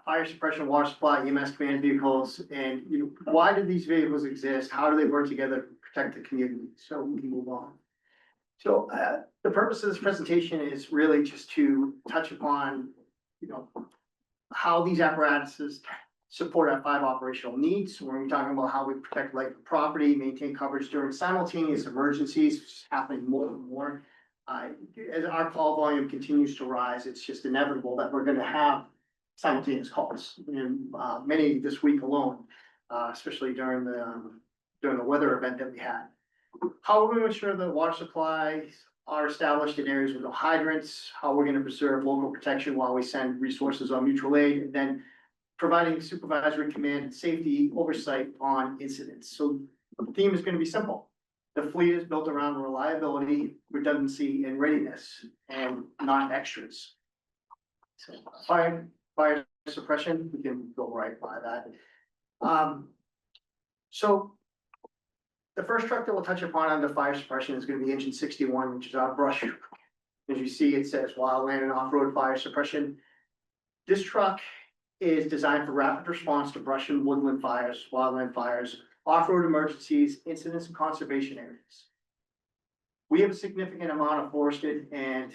fire suppression, water supply, EMS command vehicles, and why do these vehicles exist? How do they work together to protect the community? So we can move on. So the purpose of this presentation is really just to touch upon, how these apparatuses support our 5 operational needs. When we're talking about how we protect life and property, maintain coverage during simultaneous emergencies, which is happening more and more. As our call volume continues to rise, it's just inevitable that we're gonna have simultaneous calls, and many this week alone, especially during the weather event that we had. How are we gonna ensure that water supplies are established in areas with no hydrants? How we're gonna preserve local protection while we send resources on mutual aid, and then providing supervisory command and safety oversight on incidents. So the theme is gonna be simple. The fleet is built around reliability, redundancy, and readiness, and not extras. So fire suppression, we can go right by that. So the first truck that we'll touch upon under fire suppression is gonna be engine 61, which is our brush. As you see, it says wildland and off-road fire suppression. This truck is designed for rapid response to brush and woodland fires, wildland fires, off-road emergencies, incidents, and conservation areas. We have a significant amount of forested and,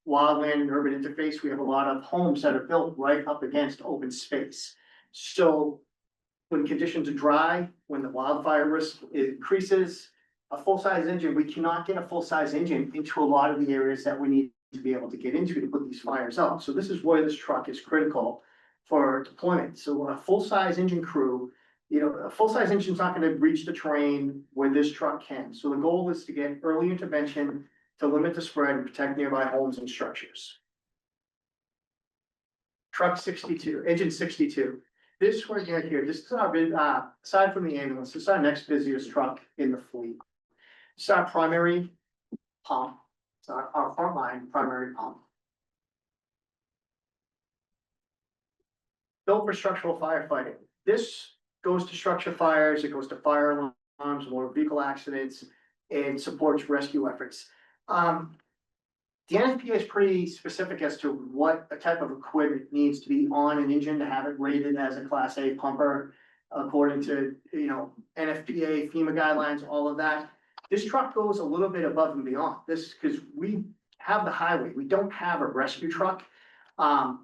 wildland and urban interface. We have a lot of homes that are built right up against open space. So when conditions are dry, when the wildfire risk increases, a full-size engine, we cannot get a full-size engine into a lot of the areas that we need to be able to get into to put these fires out. So this is why this truck is critical for deployment. So a full-size engine crew, a full-size engine is not going to reach the terrain where this truck can. So the goal is to get early intervention to limit the spread and protect nearby homes and structures. Truck 62, engine 62. This right here, this is our aside from the ambulance, this is our next busiest truck in the fleet. It's our primary pump. It's our frontline primary pump. Built for structural firefighting. This goes to structure fires, it goes to fire alarms, motor vehicle accidents, and supports rescue efforts. The NFPA is pretty specific as to what a type of equipment needs to be on an engine to have it rated as a Class A pumper, according to, NFPA, FEMA guidelines, all of that. This truck goes a little bit above and beyond this because we have the highway. We don't have a rescue truck.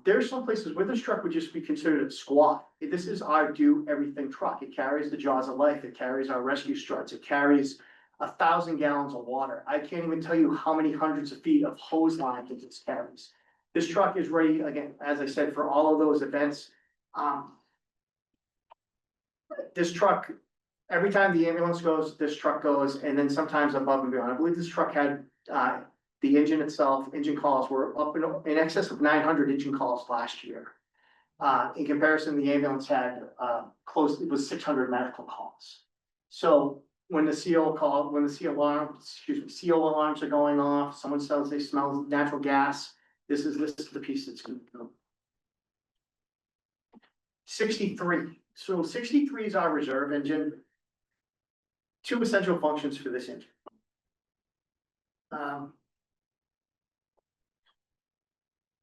There's some places where this truck would just be considered a squad. This is our do everything truck. It carries the jaws of life. It carries our rescue struts. It carries 1,000 gallons of water. I can't even tell you how many hundreds of feet of hose line that this carries. This truck is ready, again, as I said, for all of those events. This truck, every time the ambulance goes, this truck goes, and then sometimes above and beyond. I believe this truck had the engine itself, engine calls were up in excess of 900 engine calls last year. In comparison, the ambulance had it was 600 medical calls. So when the CO alarms are going off, someone says they smell natural gas, this is the piece that's going to go. 63. So 63 is our reserve engine. 2 essential functions for this engine.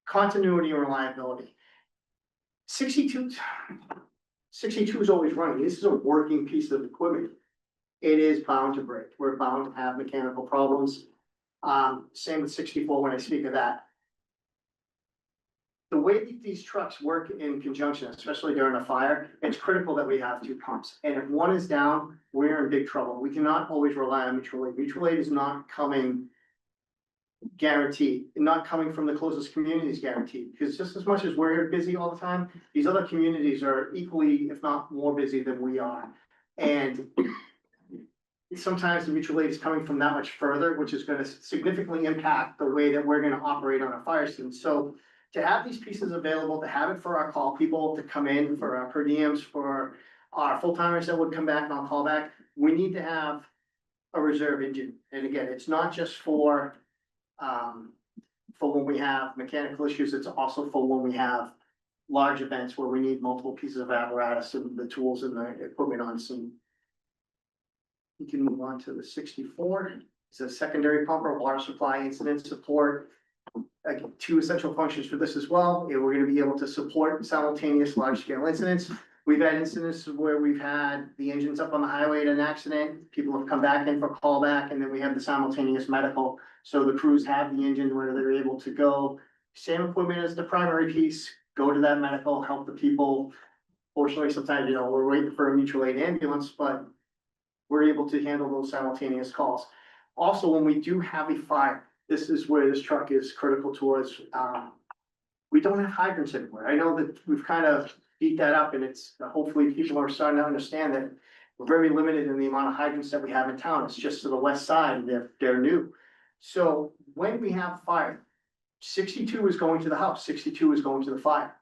Continuity and reliability. 62 is always running. This is a working piece of equipment. It is bound to break. We're bound to have mechanical problems. Same with 64 when I speak of that. The way that these trucks work in conjunction, especially during a fire, it's critical that we have 2 pumps. And if one is down, we're in big trouble. We cannot always rely on mutual aid. Mutual aid is not coming guaranteed, not coming from the closest communities guaranteed. Because just as much as we're busy all the time, these other communities are equally, if not more busy than we are. And sometimes the mutual aid is coming from that much further, which is going to significantly impact the way that we're going to operate on a fire scene. So to have these pieces available, to have it for our call people to come in, for our per diems, for our full timers that would come back and I'll call back, we need to have a reserve engine. And again, it's not just for when we have mechanical issues, it's also for when we have large events where we need multiple pieces of apparatus and the tools and the equipment on scene. We can move on to the 64. It's a secondary pumper, water supply incident support. Again, two essential functions for this as well, and we're gonna be able to support simultaneous large-scale incidents. We've had incidents where we've had the engines up on the highway in an accident, people have come back in for callback, and then we have the simultaneous medical. So the crews have the engine where they're able to go, same equipment as the primary piece, go to that medical, help the people. Fortunately, sometimes, we're waiting for a mutual aid ambulance, but we're able to handle those simultaneous calls. Also, when we do have a fire, this is where this truck is critical towards, we don't have hydrants everywhere. I know that we've kind of beat that up and it's, hopefully people are starting to understand that we're very limited in the amount of hydrants that we have in town. It's just to the west side, and they're new. So when we have fire, 62 is going to the house, 62 is going to the fire.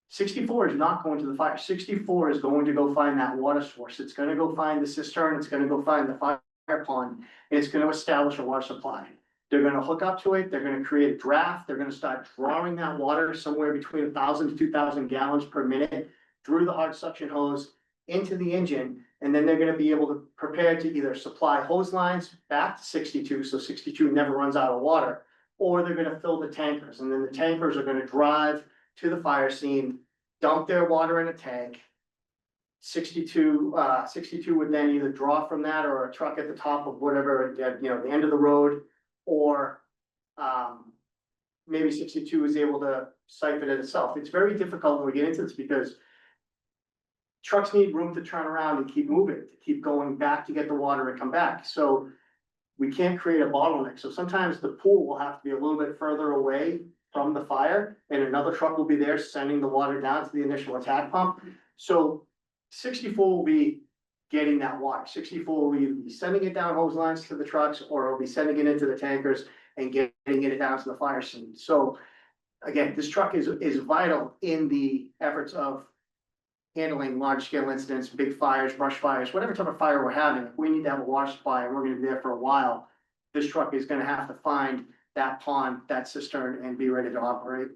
64 is not going to the fire. 64 is going to go find that water source. It's gonna go find the cistern, it's gonna go find the fire pond, and it's gonna establish a water supply. They're gonna hook up to it, they're gonna create a draft, they're gonna start drawing that water somewhere between 1,000 to 2,000 gallons per minute through the hard suction hose into the engine, and then they're gonna be able to prepare to either supply hose lines back to 62, so 62 never runs out of water, or they're gonna fill the tankers, and then the tankers are gonna drive to the fire scene, dump their water in a tank. 62 would then either draw from that or a truck at the top of whatever, the end of the road, or maybe 62 is able to siphon it itself. It's very difficult when we get into this because trucks need room to turn around and keep moving, to keep going back to get the water and come back. So we can't create a bottleneck. So sometimes the pool will have to be a little bit further away from the fire, and another truck will be there sending the water down to the initial attack pump. So 64 will be getting that water. 64 will either be sending it down hose lines to the trucks, or it'll be sending it into the tankers and getting it down to the fire scene. So again, this truck is vital in the efforts of handling large scale incidents, big fires, brush fires, whatever type of fire we're having. If we need to have a water supply and we're gonna be there for a while, this truck is gonna have to find that pond, that cistern, and be ready to operate.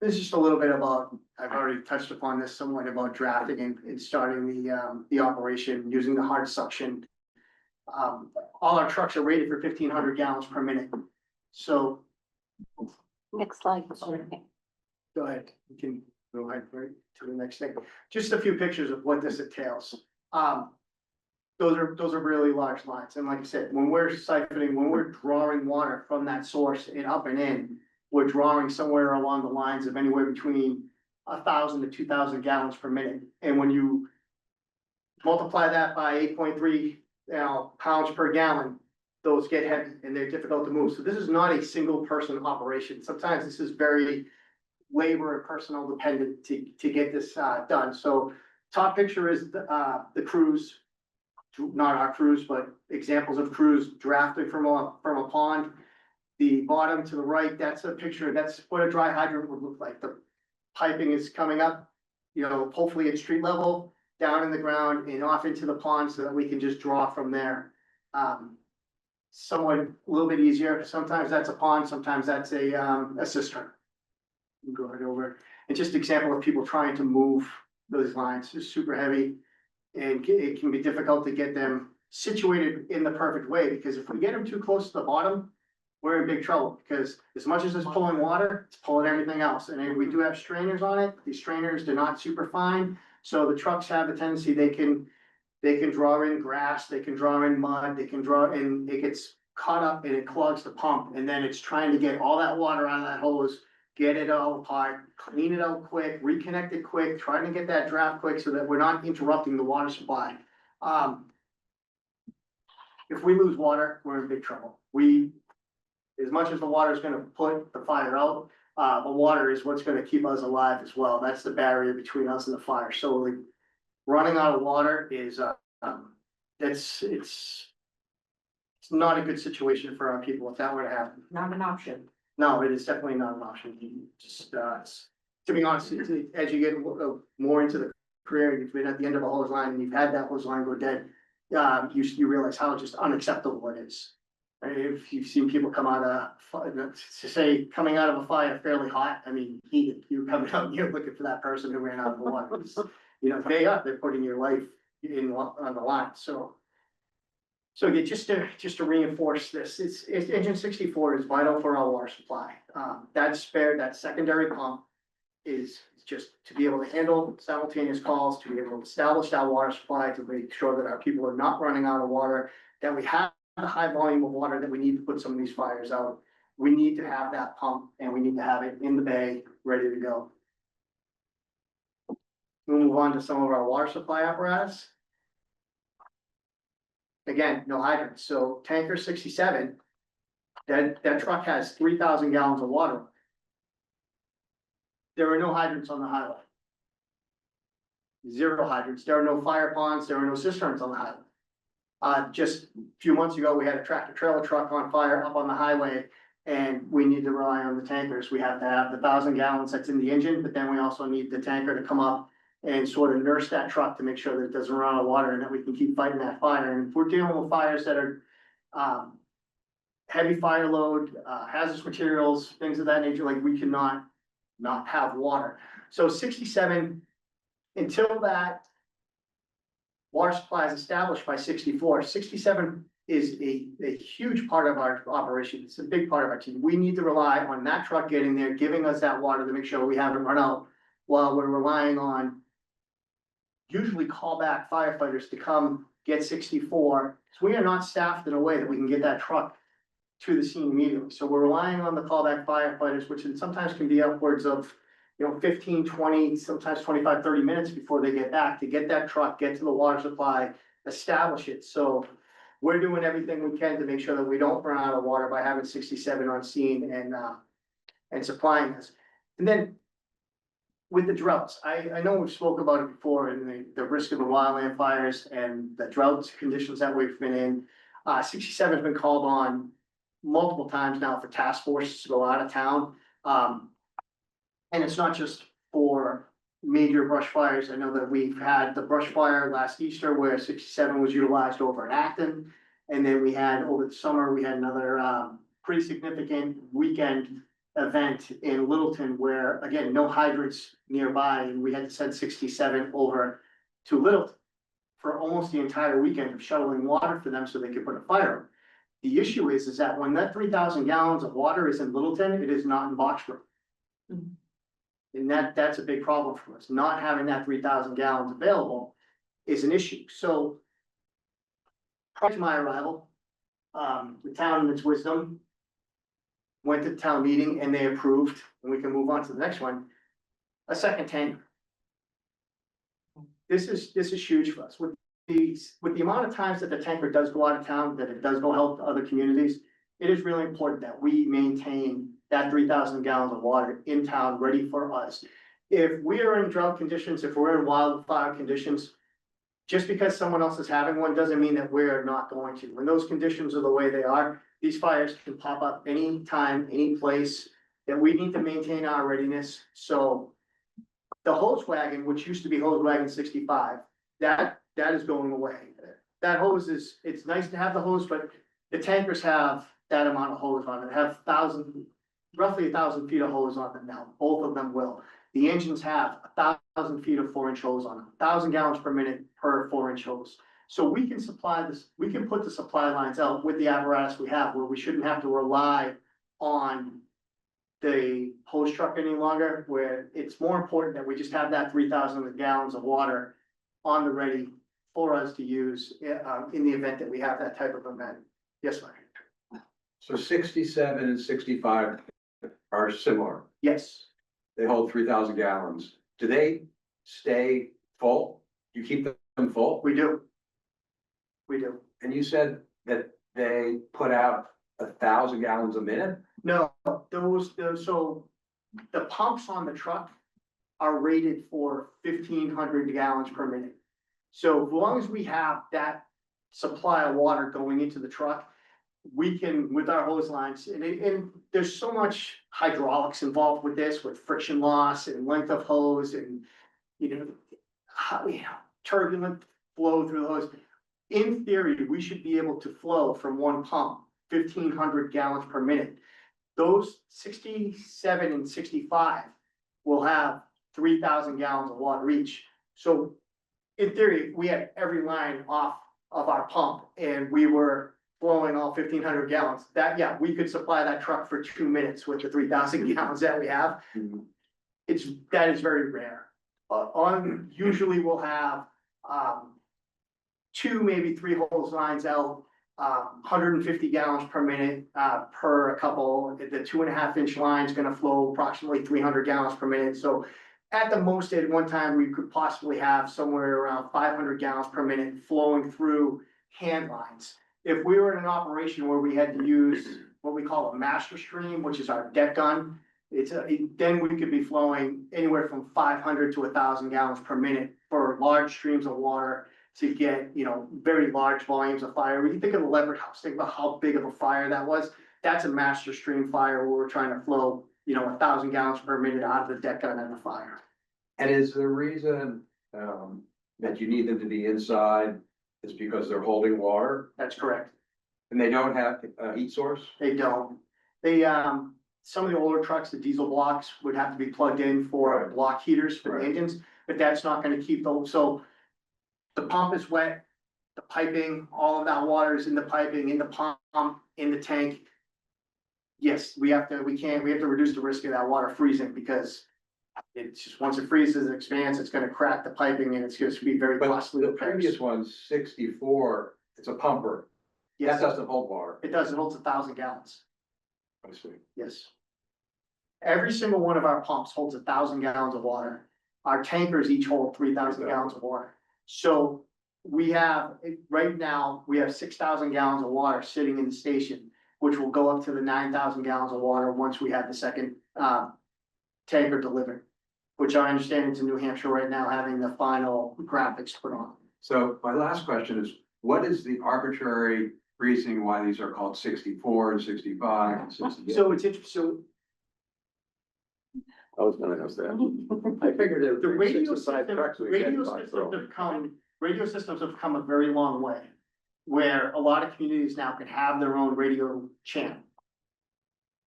This is just a little bit about, I've already touched upon this somewhat about drafting and starting the operation using the hard suction. All our trucks are rated for 1,500 gallons per minute. So Next slide. go ahead, you can go ahead right to the next thing. Just a few pictures of what this entails. Those are really large lines. And like I said, when we're siphoning, when we're drawing water from that source and up and in, we're drawing somewhere along the lines of anywhere between 1,000 to 2,000 gallons per minute. And when you multiply that by 8.3, pounds per gallon, those get heavy and they're difficult to move. So this is not a single person operation. Sometimes this is very labor and personnel dependent to get this done. So top picture is the crews. Not our crews, but examples of crews drafting from a pond. The bottom to the right, that's a picture, that's what a dry hydrant would look like. The piping is coming up, hopefully at street level, down in the ground and off into the pond so that we can just draw from there. Somewhat a little bit easier. Sometimes that's a pond, sometimes that's a cistern. Go right over. And just example of people trying to move those lines. It's super heavy. And it can be difficult to get them situated in the perfect way, because if we get them too close to the bottom, we're in big trouble, because as much as it's pulling water, it's pulling everything else. And then we do have strainers on it. These strainers, they're not super fine. So the trucks have a tendency, they can draw in grass, they can draw in mud, they can draw in, it gets caught up and it clogs the pump. And then it's trying to get all that water out of that hose, get it all apart, clean it out quick, reconnect it quick, trying to get that draft quick so that we're not interrupting the water supply. If we lose water, we're in big trouble. As much as the water is gonna put the fire out, the water is what's gonna keep us alive as well. That's the barrier between us and the fire. So like running out of water is, it's not a good situation for our people if that were to happen. Not an option. No, it is definitely not an option. You just, to be honest, as you get more into the career, you've been at the end of a hose line and you've had that hose line go dead, you realize how just unacceptable it is. If you've seen people come out of, coming out of a fire fairly hot, I mean, heated, you're coming out and you're looking for that person who ran out of the water. They're putting your life on the line, so So again, just to reinforce this, it's engine 64 is vital for our water supply. That secondary pump is just to be able to handle simultaneous calls, to be able to establish that water supply, to make sure that our people are not running out of water, that we have a high volume of water that we need to put some of these fires out. We need to have that pump and we need to have it in the bay, ready to go. We'll move on to some of our water supply apparatus. Again, no hydrants, so tanker 67, that truck has 3,000 gallons of water. There are no hydrants on the highway. Zero hydrants, there are no fire ponds, there are no cisterns on the highway. Just a few months ago, we had a tractor trailer truck on fire up on the highway. And we need to rely on the tankers, we have to have the 1,000 gallons that's in the engine, but then we also need the tanker to come up and sort of nurse that truck to make sure that it doesn't run out of water and that we can keep fighting that fire. And if we're dealing with fires that are heavy fire load, hazardous materials, things of that nature, like we cannot not have water. So 67, until that water supply is established by 64, 67 is a huge part of our operation. It's a big part of our team. We need to rely on that truck getting there, giving us that water to make sure we haven't run out, while we're relying on usually callback firefighters to come get 64. So we are not staffed in a way that we can get that truck to the scene immediately. So we're relying on the callback firefighters, which sometimes can be upwards of 15, 20, sometimes 25, 30 minutes before they get back to get that truck, get to the water supply, establish it. So we're doing everything we can to make sure that we don't run out of water by having 67 on scene and supplying us. And then with the droughts, I know we've spoke about it before, and the risk of the wildland fires and the drought conditions that we've been in. 67 has been called on multiple times now for task forces to go out of town. And it's not just for major brush fires. I know that we've had the brush fire last Easter where 67 was utilized over in Acton. And then we had over the summer, we had another pretty significant weekend event in Littleton where, again, no hydrants nearby, and we had to send 67 over to Littleton for almost the entire weekend of shuttling water for them so they could put a fire on. The issue is that when that 3,000 gallons of water is in Littleton, it is not in Boxborough. And that's a big problem for us. Not having that 3,000 gallons available is an issue. So prior to my arrival, the town in its wisdom went to the town meeting and they approved, and we can move on to the next one, a second tanker. This is huge for us. With the amount of times that the tanker does go out of town, that it does go help other communities, it is really important that we maintain that 3,000 gallons of water in town ready for us. If we are in drought conditions, if we're in wildfire conditions, just because someone else is having one doesn't mean that we're not going to. When those conditions are the way they are, these fires can pop up anytime, any place, that we need to maintain our readiness. So the hose wagon, which used to be hose wagon 65, that is going away. That hose it's nice to have the hose, but the tankers have that amount of hose on it, have roughly 1,000 feet of hose on them now. Both of them will. The engines have 1,000 feet of 4-inch hose on them, 1,000 gallons per minute per 4-inch hose. So we can supply this, we can put the supply lines out with the apparatus we have, where we shouldn't have to rely on the hose truck any longer, where it's more important that we just have that 3,000 gallons of water on the ready for us to use in the event that we have that type of event. Yes, Mike? So 67 and 65 are similar. Yes, They hold 3,000 gallons. Do they stay full? You keep them full? we do. We do. And you said that they put out 1,000 gallons a minute? No, so the pumps on the truck are rated for 1,500 gallons per minute. So as long as we have that supply of water going into the truck, we can, with our hose lines, and there's so much hydraulics involved with this, with friction loss and length of hose and, turbulent flow through the hose. In theory, we should be able to flow from one pump 1,500 gallons per minute. Those 67 and 65 will have 3,000 gallons of water each. So in theory, we had every line off of our pump and we were flowing all 1,500 gallons, that, yeah, we could supply that truck for 2 minutes with the 3,000 gallons that we have. That is very rare. Usually we'll have, two, maybe three hose lines out, 150 gallons per minute, per a couple. The 2.5 inch line is gonna flow approximately 300 gallons per minute, so at the most, at one time, we could possibly have somewhere around 500 gallons per minute flowing through hand lines. If we were in an operation where we had to use what we call a master stream, which is our deck gun, then we could be flowing anywhere from 500 to 1,000 gallons per minute for large streams of water to get, very large volumes of fire. When you think of the Leverett House, think about how big of a fire that was. That's a master stream fire where we're trying to flow, 1,000 gallons per minute out of the deck gun and the fire. And is the reason, that you need them to be inside is because they're holding water That's correct. and they don't have a heat source? They don't. They, some of the older trucks, the diesel blocks would have to be plugged in for Right. block heaters for the Right. engines, but that's not gonna keep those, so. The pump is wet, the piping, all of that water is in the piping, in the pump, in the tank. Yes, we have to reduce the risk of that water freezing because. It's just, once it freezes and expands, it's gonna crack the piping and it's going to be very But costly. the repairs. previous one's 64, it's a pumper. That Yes, doesn't hold water. it does, it holds 1,000 gallons. I see. Yes. Every single one of our pumps holds 1,000 gallons of water. Our tankers each hold 3,000 gallons of water. So we have, right now, we have 6,000 gallons of water sitting in the station, which will go up to the 9,000 gallons of water once we have the second tanker delivered. Which I understand is in New Hampshire right now, having the final graphics put on. So my last question is, what is the arbitrary reasoning why these are called 64 and 65 and 68? So it's interesting, I was gonna ask that. I figured it the would be radio 65 system, trucks we radio had by systems have come a very long way. Where a lot of communities now can have their own radio channel.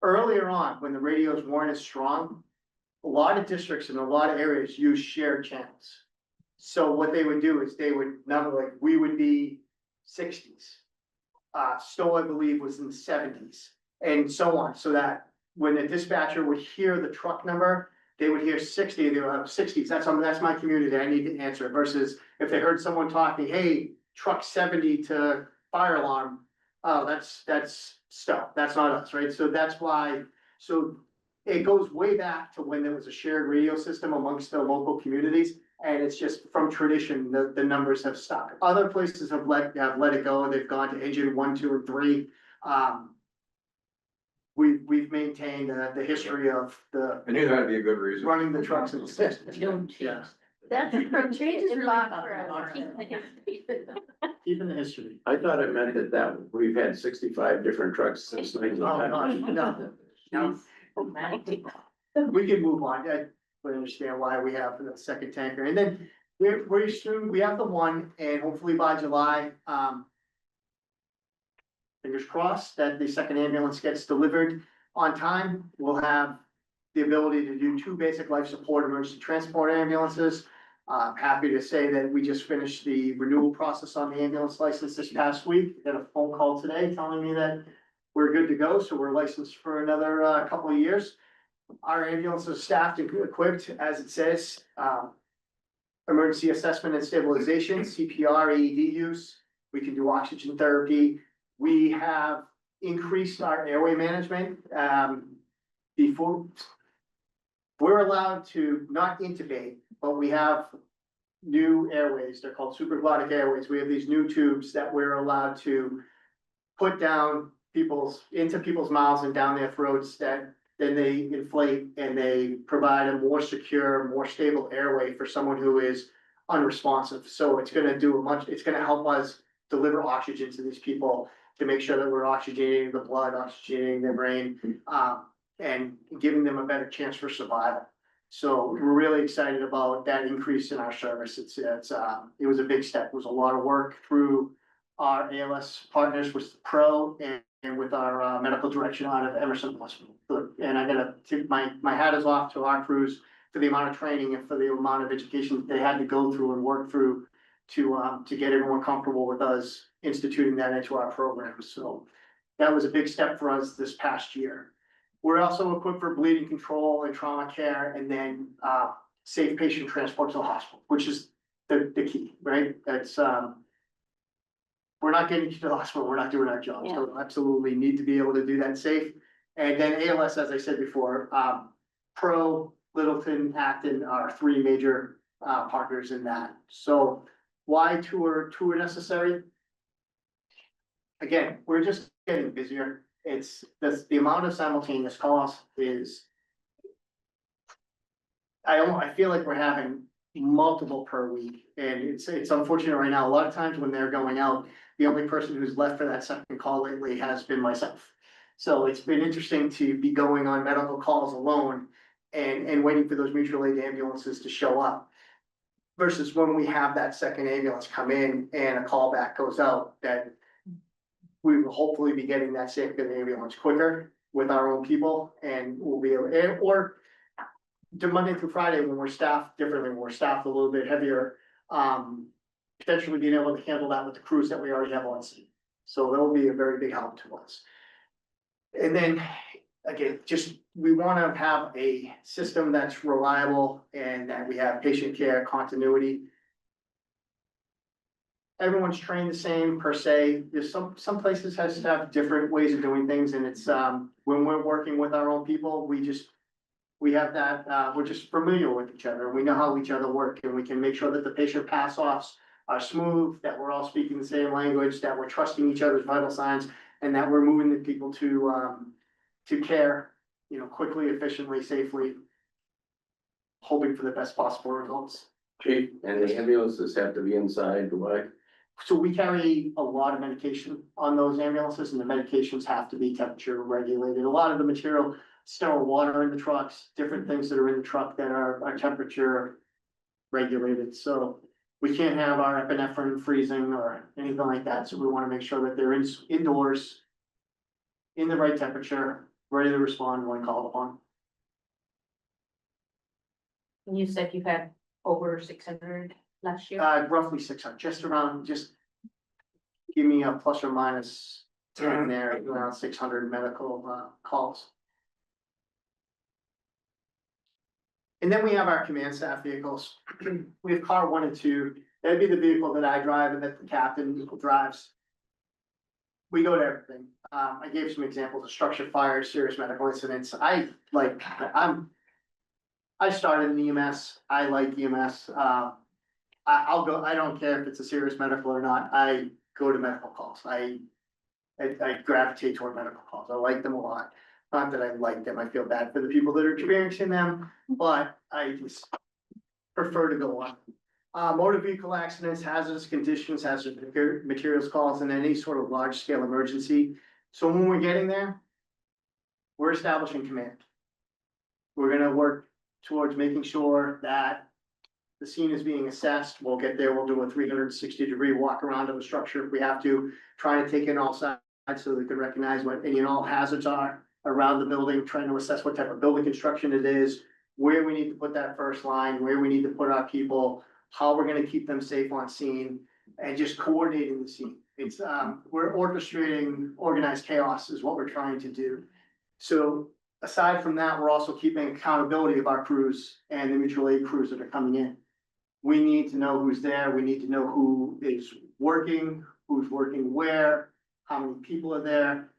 Earlier on, when the radios weren't as strong, a lot of districts in a lot of areas use shared channels. So what they would do is they would, we would be 60s. Stowe, I believe, was in the 70s and so on, so that when the dispatcher would hear the truck number, they would hear 60, they would have 60s, that's my community, I need to answer it, versus if they heard someone talking, hey, truck 70 to fire alarm, oh, that's Stowe, that's not us, right? So that's why, so it goes way back to when there was a shared radio system amongst the local communities. And it's just from tradition, the numbers have stuck. Other places have let it go. They've gone to engine 1, 2, and 3. We've maintained the history of I knew there had to be a good reason. running the trucks in the system. Yeah, That's from Change is in really box fun. forever. even the history. I thought it meant that we've had 65 different trucks since Oh, gosh, 1900. no. We can move on. We understand why we have the second tanker. And then we're soon, we have the one and hopefully by July, fingers crossed that the second ambulance gets delivered on time. We'll have the ability to do 2 basic life support emergency transport ambulances. Happy to say that we just finished the renewal process on the ambulance license this past week. Got a phone call today telling me that we're good to go, so we're licensed for another couple of years. Our ambulance is staffed and equipped, as it says, emergency assessment and stabilization, CPR, AED use. We can do oxygen therapy. We have increased our airway management. Before, we're allowed to not intubate, but we have new airways. They're called supraglottic airways. We have these new tubes that we're allowed to put down into people's mouths and down their throats that then they inflate and they provide a more secure, more stable airway for someone who is unresponsive. So it's gonna it's gonna help us deliver oxygen to these people to make sure that we're oxygenating the blood, oxygenating their brain, and giving them a better chance for survival. So we're really excited about that increase in our service. It was a big step. It was a lot of work through our ALS partners with Pro and with our medical direction out of Emerson Hospital. And I gotta tip my hat is off to our crews for the amount of training and for the amount of education they had to go through and work through to get everyone comfortable with us instituting that into our program. So that was a big step for us this past year. We're also equipped for bleeding control and trauma care, and then safe patient transport to the hospital, which is the key, right? That's we're not getting you to the hospital, we're not doing our job, so absolutely need to be able to do that safe. And then ALS, as I said before, Pro, Littleton, Acton are three major partners in that. So why two are necessary? Again, we're just getting busier. It's the amount of simultaneous calls is. I feel like we're having multiple per week, and it's unfortunate right now. A lot of times when they're going out, the only person who's left for that second call lately has been myself. So it's been interesting to be going on medical calls alone and waiting for those mutual aid ambulances to show up. Versus when we have that second ambulance come in and a call back goes out, that we will hopefully be getting that second ambulance quicker with our own people, and we'll be able, or to Monday through Friday when we're staffed differently, when we're staffed a little bit heavier, potentially being able to handle that with the crews that we already have on scene. So that will be a very big help to us. And then, again, just, we wanna have a system that's reliable and that we have patient care continuity. Everyone's trained the same per se. There's some places has to have different ways of doing things, and it's, when we're working with our own people, we have that, we're just familiar with each other. We know how each other work, and we can make sure that the patient pass-offs are smooth, that we're all speaking the same language, that we're trusting each other's vital signs, and that we're moving the people to care, you know, quickly, efficiently, safely, hoping for the best possible results. Chief, and the ambulances have to be inside, why? So we carry a lot of medication on those ambulances, and the medications have to be temperature regulated. A lot of the material, sterile water in the trucks, different things that are in the truck that are temperature regulated. So we can't have our epinephrine freezing or anything like that. So we want to make sure that they're indoors, in the right temperature, ready to respond when called upon. You said you had over 600 last year? Roughly 600, just around, just give me a plus or minus 10 there, around 600 medical calls. And then we have our command staff vehicles. We have car 1 and 2. That'd be the vehicle that I drive and that the captain drives. We go to everything. I gave some examples of structure fires, serious medical incidents. I started in EMS. I like EMS. I'll go, I don't care if it's a serious medical or not. I go to medical calls. I gravitate toward medical calls. I like them a lot. Not that I like them, I feel bad for the people that are experiencing them, but I just prefer to go on. Motor vehicle accidents, hazardous conditions, hazardous materials calls, and any sort of large scale emergency. So when we're getting there, we're establishing command. We're gonna work towards making sure that the scene is being assessed. We'll get there, we'll do a 360-degree walk around of the structure if we have to, try to take in all sides so we can recognize what any and all hazards are around the building, trying to assess what type of building construction it is, where we need to put that first line, where we need to put our people, how we're gonna keep them safe on scene, and just coordinating the scene. It's, we're orchestrating organized chaos is what we're trying to do. So aside from that, we're also keeping accountability of our crews and the mutual aid crews that are coming in. We need to know who's there, we need to know who is working, who's working where, how many people are there.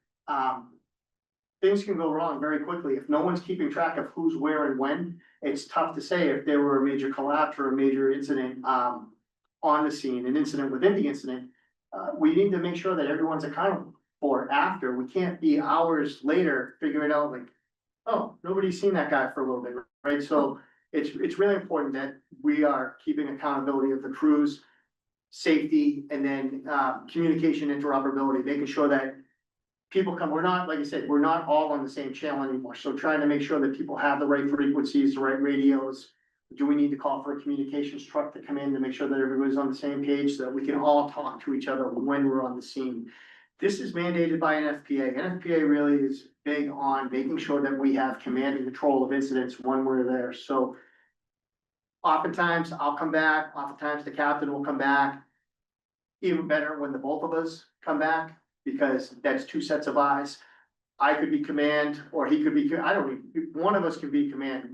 Things can go wrong very quickly. If no one's keeping track of who's where and when, it's tough to say if there were a major collapse or a major incident on the scene, an incident within the incident. We need to make sure that everyone's accountable for it after. We can't be hours later figuring out like, oh, nobody's seen that guy for a little bit, right? So it's really important that we are keeping accountability of the crews, safety, and then communication interoperability, making sure that people come, we're not, like I said, we're not all on the same channel anymore. So trying to make sure that people have the right frequencies, the right radios. Do we need to call for a communications truck to come in to make sure that everybody's on the same page so that we can all talk to each other when we're on the scene? This is mandated by NFPA. NFPA really is big on making sure that we have command and control of incidents when we're there. So Oftentimes I'll come back, oftentimes the captain will come back. Even better when the both of us come back, because that's two sets of eyes. I could be command, or he could be, I don't, one of us can be command,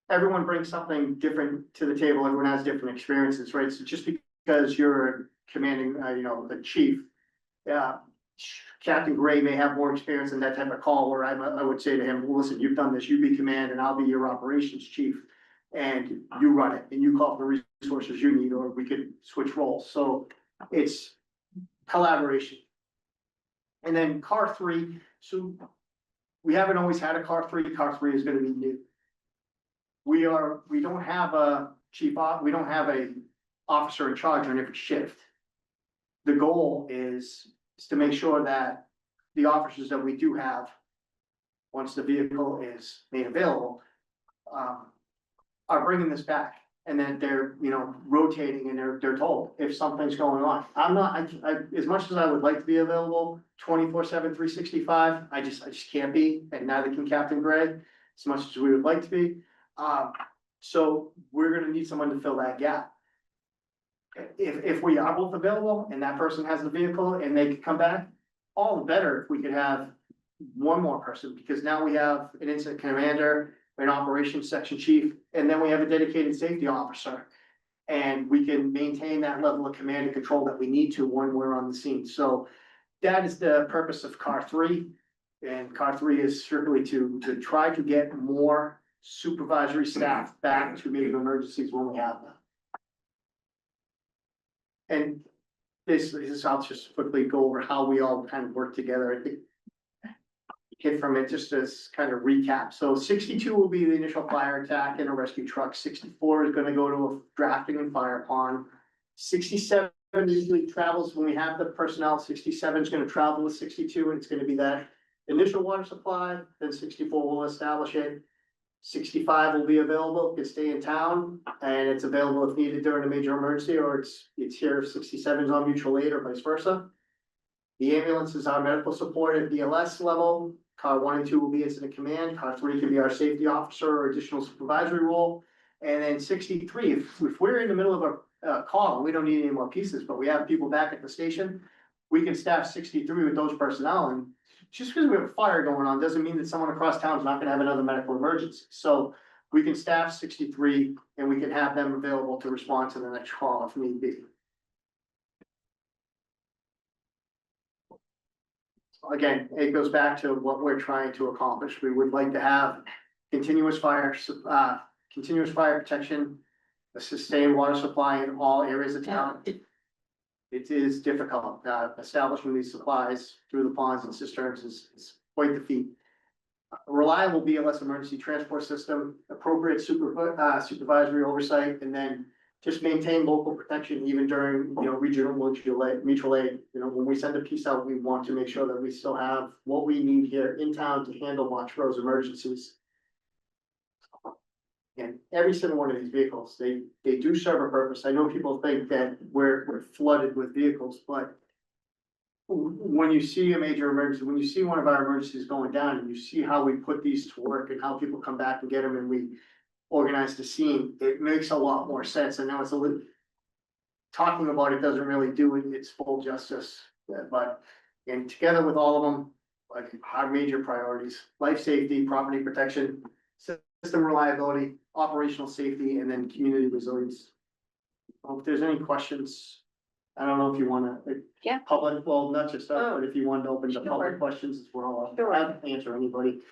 everyone brings something different to the table, everyone has different experiences, right? So just because you're commanding, the chief. Captain Gray may have more experience in that type of call where I would say to him, well, listen, you've done this, you be command and I'll be your operations chief. And you run it and you call for the resources you need, or we could switch roles. So it's collaboration. And then car 3, so we haven't always had a car 3 is gonna be new. We don't have a we don't have a officer in charge on every shift. The goal is to make sure that the officers that we do have, once the vehicle is made available, are bringing this back, and then they're, rotating and they're told if something's going on. I'm not, as much as I would like to be available 24/7, 365, I just can't be, and neither can Captain Gray, as much as we would like to be. So we're gonna need someone to fill that gap. If we are both available and that person has the vehicle and they can come back, all the better if we could have one more person, because now we have an incident commander, an operations section chief, and then we have a dedicated safety officer. And we can maintain that level of command and control that we need to when we're on the scene. So that is the purpose of car 3. And car 3 is strictly to try to get more supervisory staff back to major emergencies when we have them. And this, I'll just quickly go over how we all kind of work together. I think hit from it just as kind of recap. So 62 will be the initial fire attack in a rescue truck. 64 is gonna go to a drafting and fire pond. 67 usually travels when we have the personnel. 67 is gonna travel with 62, and it's gonna be that initial water supply, then 64 will establish it. 65 will be available, can stay in town, and it's available if needed during a major emergency, or it's here if 67 is on mutual aid or vice versa. The ambulance is our medical support at BLS level. Car 1 and 2 will be incident command. Car 3 can be our safety officer or additional supervisory role. And then 63, if we're in the middle of a call, and we don't need any more pieces, but we have people back at the station, we can staff 63 with those personnel. And just because we have a fire going on doesn't mean that someone across town is not gonna have another medical emergency. So we can staff 63 and we can have them available to respond to the next call if need be. Again, it goes back to what we're trying to accomplish. We would like to have continuous fire protection, a sustained water supply in all areas of town. It is difficult, establishing these supplies through the ponds and cisterns is quite the feat. A reliable BLS emergency transport system, appropriate supervisory oversight, and then just maintain local protection even during, regional mutual aid. When we send a piece out, we want to make sure that we still have what we need here in town to handle Montrose emergencies. And every single one of these vehicles, they do serve a purpose. I know people think that we're flooded with vehicles, but when you see a major emergency, when you see one of our emergencies going down and you see how we put these to work and how people come back and get them and we organize the scene, it makes a lot more sense. And now it's a little, talking about it doesn't really do it its full justice, but, and together with all of them, like our major priorities, life safety, property protection, system reliability, operational safety, and then community resilience. If there's any questions, I don't know if you wanna. Yeah. Public, well, not just us, but if you wanted to open the Sure. public questions as well, Sure. I'll answer anybody.